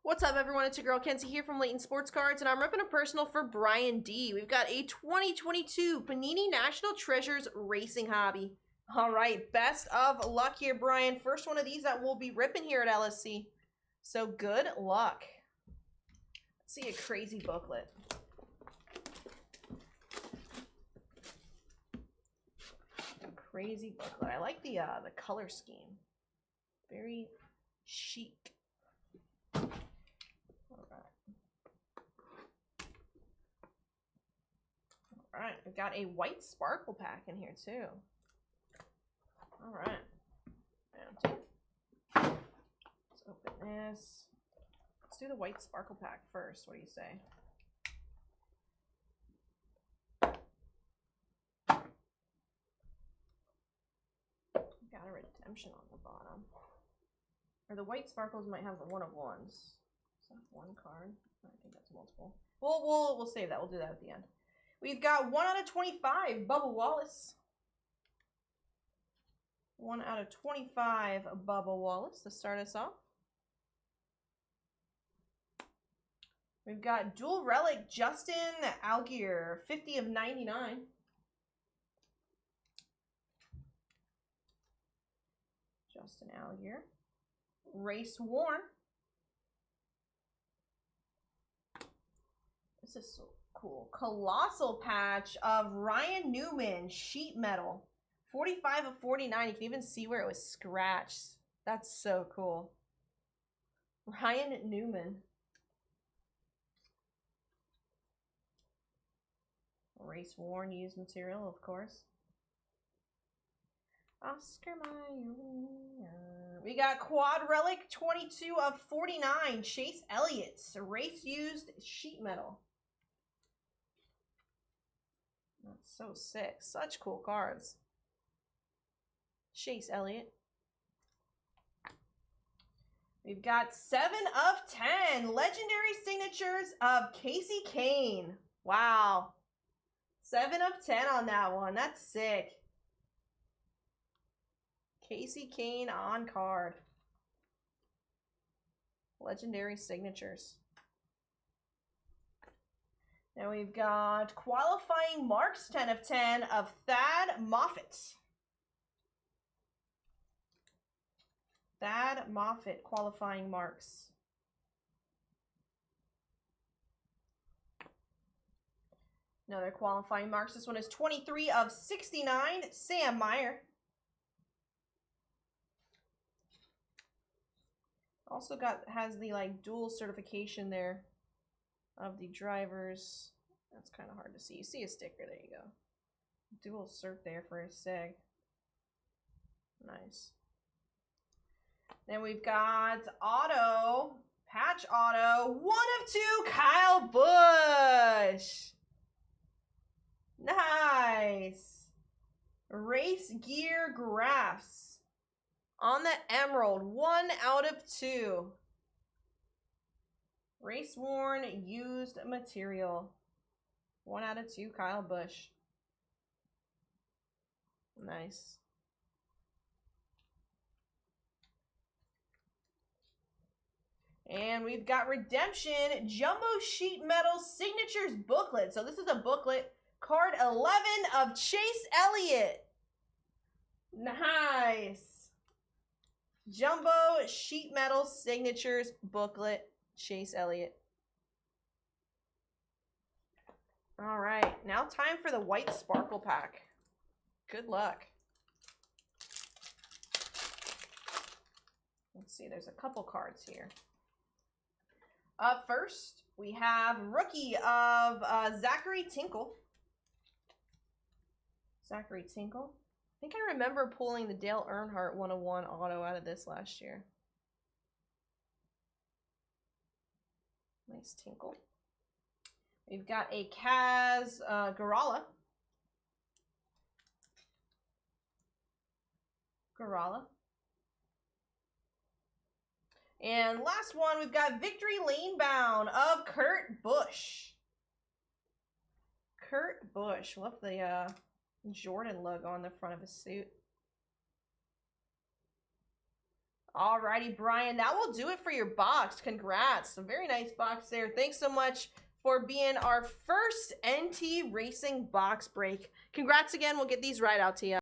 What's up, everyone? It's your girl Kenzie here from Layton Sports Cards, and I'm repping a personal for Brian D. We've got a 2022 Panini National Treasures Racing Hobby. All right, best of luck here, Brian. First one of these that we'll be ripping here at LSC. So good luck. Let's see a crazy booklet. Crazy booklet. I like the color scheme. Very chic. All right, we've got a white sparkle pack in here too. All right, let's open this. Let's do the white sparkle pack first. What do you say? Got a redemption on the bottom. Or the white sparkles might have the one of ones. So one card. I think that's multiple. We'll save that. We'll do that at the end. We've got 1 out of 25, Bubba Wallace. 1 out of 25, Bubba Wallace to start us off. We've got dual relic, Justin Allgaier, 50 of 99. Justin Allgaier. Race worn. This is so cool. Colossal patch of Ryan Newman, sheet metal. 45 of 49. You can even see where it was scratched. That's so cool. Ryan Newman. Race worn, used material, of course. Oscar Mayer. We got quad relic, 22 of 49. Chase Elliott, race used sheet metal. That's so sick. Such cool cards. Chase Elliott. We've got 7 of 10. Legendary signatures of Casey Kane. Wow. 7 of 10 on that one. That's sick. Casey Kane on card. Legendary signatures. Now we've got qualifying marks, 10 of 10 of Thad Moffitt. Thad Moffitt qualifying marks. Another qualifying marks. This one is 23 of 69, Sam Meyer. Also has the like dual certification there of the drivers. That's kind of hard to see. You see a sticker, there you go. Dual cert there for a SIG. Nice. Then we've got auto, patch auto, 1 of 2, Kyle Busch. Nice. Race gear graphs on the emerald, 1 out of 2. Race worn, used material. 1 out of 2, Kyle Busch. Nice. And we've got Redemption Jumbo Sheet Metal Signatures booklet. So this is a booklet. Card 11 of Chase Elliott. Nice. Jumbo Sheet Metal Signatures booklet. Chase Elliott. All right, now time for the white sparkle pack. Good luck. Let's see, there's a couple cards here. Up first, we have rookie of Zachary Tinkle. Zachary Tinkle. I think I remember pulling the Dale Earnhardt 101 auto out of this last year. Nice Tinkle. We've got a Kaz Garala. And last one, we've got Victory Lane Bound of Kurt Busch. Kurt Busch. Love the Jordan logo on the front of his suit. Jordan logo on the front of his suit. Alrighty, Brian, that will do it for your box. Congrats. A very nice box there. Thanks so much for being our first NT Racing box break. Congrats again. We'll get these right out to you.